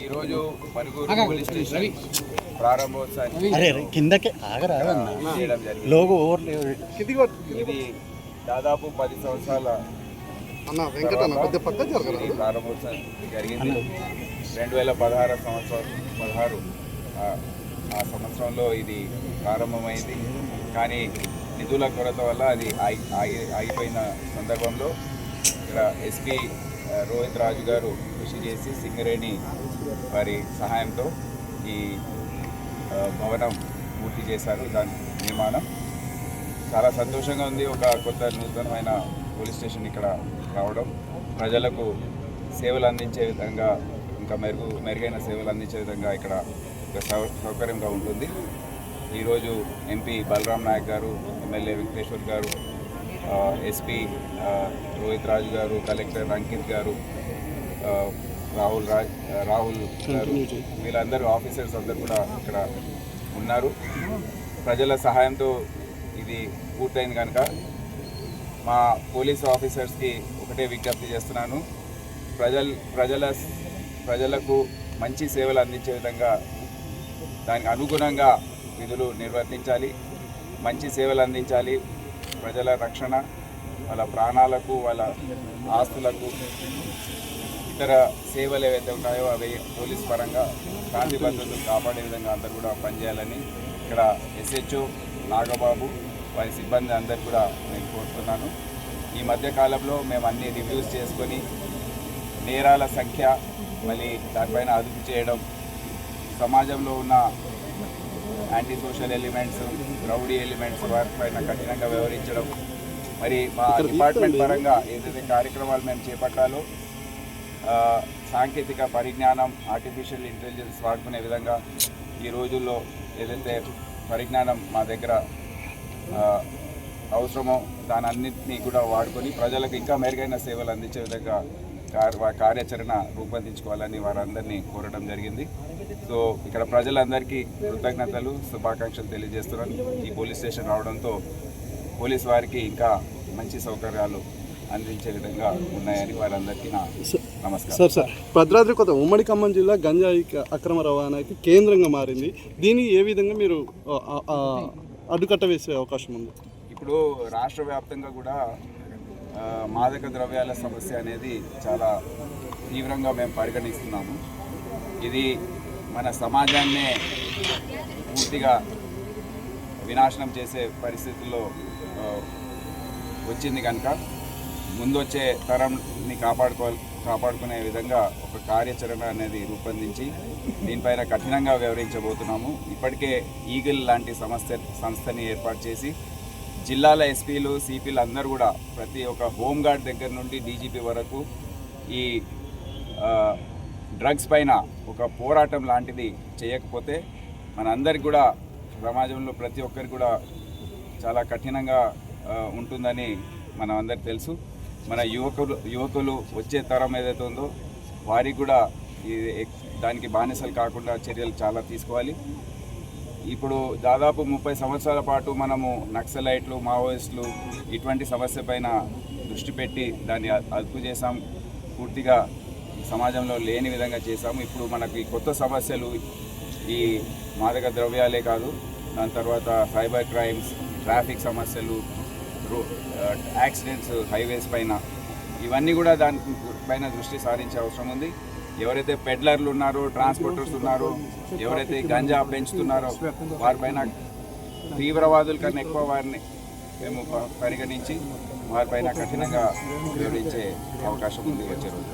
ఈరోజు పలుగురు police station ప్రారంభోత్సవాన్ని చేయడం జరిగింది. ఇది దాదాపు 10 సంవత్సరాల ప్రారంభోత్సవం జరిగింది. 2016 సంవత్సరం ఆ సంవత్సరంలో ఇది ప్రారంభమైంది. కానీ నిధుల కొరత వల్ల అది ఆగిపోయిన సందర్భంలో ఇక్కడ ఎస్పీ రోహిత్ రాజు గారు కృషి చేసి సింగరేణి వారి సహాయంతో ఈ భవనం పూర్తి చేశారు. దాని నిర్మాణం చాలా సంతోషంగా ఉంది. ఒక కొత్త నూతనమైన పోలీస్ స్టేషన్ ఇక్కడ రావడం ప్రజలకు సేవలు అందించే విధంగా ఇంకా మెరుగైన సేవలు అందించే విధంగా ఇక్కడ సౌకర్యంగా ఉంటుంది. ఈరోజు ఎంపీ బలరాం నాయక్ గారు, ఎమ్మెల్యే వెంకటేశ్వర్ గారు, ఎస్పీ రోహిత్ రాజు గారు, కలెక్టర్ అంకిత్ గారు, రాహుల్ గారు, వీళ్ళందరూ ఆఫీసర్స్ అందరూ కూడా ఇక్కడ ఉన్నారు. ప్రజల సహాయంతో ఇది పూర్తయింది కనుక మా పోలీస్ ఆఫీసర్స్కి ఒకటే విజ్ఞప్తి చేస్తున్నాను. ప్రజలకు మంచి సేవలు అందించే విధంగా దానికి అనుగుణంగా విధులు నిర్వర్తించాలి, మంచి సేవలు అందించాలి. ప్రజల రక్షణ, వాళ్ళ ప్రాణాలకు, వాళ్ళ ఆస్తులకు, ఇతర సేవలు ఏవైతే ఉన్నాయో అవి పోలీస్ పరంగా శాంతి భద్రతలు కాపాడే విధంగా అందరూ కూడా పనిచేయాలని ఇక్కడ SHO నాగబాబు వారి సిబ్బంది అందరు కూడా నేను కోరుతున్నాను. ఈ మధ్యకాలంలో మేము అన్ని రివ్యూస్ చేసుకొని నేరాల సంఖ్య మళ్ళీ దానిపైన అదుపు చేయడం, సమాజంలో ఉన్న anti social elements, rowdy elements వారిపైన కఠినంగా వ్యవహరించడం, మరి మా డిపార్ట్మెంట్ పరంగా ఏదైతే కార్యక్రమాలు మేము చేపట్టాలో సాంకేతిక పరిజ్ఞానం, ఆర్టిఫిషియల్ ఇంటెలిజెన్స్ వాడుకునే విధంగా ఈ రోజుల్లో ఏదైతే పరిజ్ఞానం మా దగ్గర అవసరమో దాని అన్నింటినీ కూడా వాడుకొని ప్రజలకు ఇంకా మెరుగైన సేవలు అందించే విధంగా కార్యాచరణ రూపొందించుకోవాలని వారందరినీ కోరడం జరిగింది. సో ఇక్కడ ప్రజలందరికీ కృతజ్ఞతలు, శుభాకాంక్షలు తెలియజేస్తున్నాను. ఈ పోలీస్ స్టేషన్ రావడంతో పోలీస్ వారికి ఇంకా మంచి సౌకర్యాలు అందించే విధంగా ఉన్నాయని వారందరికీ నా నమస్కారం. సార్ భద్రాద్రి కొత్త ఉమ్మడి ఖమ్మం జిల్లా గంజాయి అక్రమ రవాణాకి కేంద్రంగా మారింది. దీన్ని ఏ విధంగా మీరు అడ్డుకట్ట వేసే అవకాశం ఉంది? ఇప్పుడు రాష్ట్ర వ్యాప్తంగా కూడా మాదక ద్రవ్యాల సమస్య అనేది చాలా తీవ్రంగా మేము పరిగణిస్తున్నాము. ఇది మన సమాజాన్నే పూర్తిగా వినాశనం చేసే పరిస్థితుల్లో వచ్చింది కనుక ముందొచ్చే తరంని కాపాడుకునే విధంగా ఒక కార్యాచరణ అనేది రూపొందించి దీనిపైన కఠినంగా వ్యవహరించబోతున్నాము. ఇప్పటికే ఈగిల్ లాంటి సంస్థని ఏర్పాటు చేసి జిల్లాల ఎస్పీలు, సిపిలు అందరూ కూడా ప్రతి ఒక్క హోంగార్డ్ దగ్గర నుండి DGP వరకు ఈ డ్రగ్స్ పైన ఒక పోరాటం లాంటిది చేయకపోతే మనందరికి కూడా సమాజంలో ప్రతి ఒక్కరికి కూడా చాలా కఠినంగా ఉంటుందని మనం అందరికి తెలుసు. మన యువకులు వచ్చే తరం ఏదైతే ఉందో వారికి కూడా దానికి బానిసలు కాకుండా చర్యలు చాలా తీసుకోవాలి. ఇప్పుడు దాదాపు 30 సంవత్సరాల పాటు మనము నక్సలైట్లు, మావోయిస్టులు ఇటువంటి సమస్య పైన దృష్టి పెట్టి దాన్ని అదుపు చేసాం, పూర్తిగా సమాజంలో లేని విధంగా చేశాము. ఇప్పుడు మనకి కొత్త సమస్యలు ఈ మాదక ద్రవ్యాలే కాదు, దాని తర్వాత సైబర్ క్రైమ్స్, ట్రాఫిక్ సమస్యలు, యాక్సిడెంట్స్ హైవేస్ పైన, ఇవన్నీ కూడా దానిపైన దృష్టి సారించే అవసరం ఉంది. ఎవరైతే పెడ్లర్లు ఉన్నారో, ట్రాన్స్పోర్టర్స్ ఉన్నారో, ఎవరైతే గంజా పెంచుతున్నారో వారిపైన తీవ్రవాదుల కన్నా ఎక్కువ వారిని మేము పరిగణించి వారిపైన కఠినంగా వివరించే అవకాశం ఉంది వచ్చే రోజు.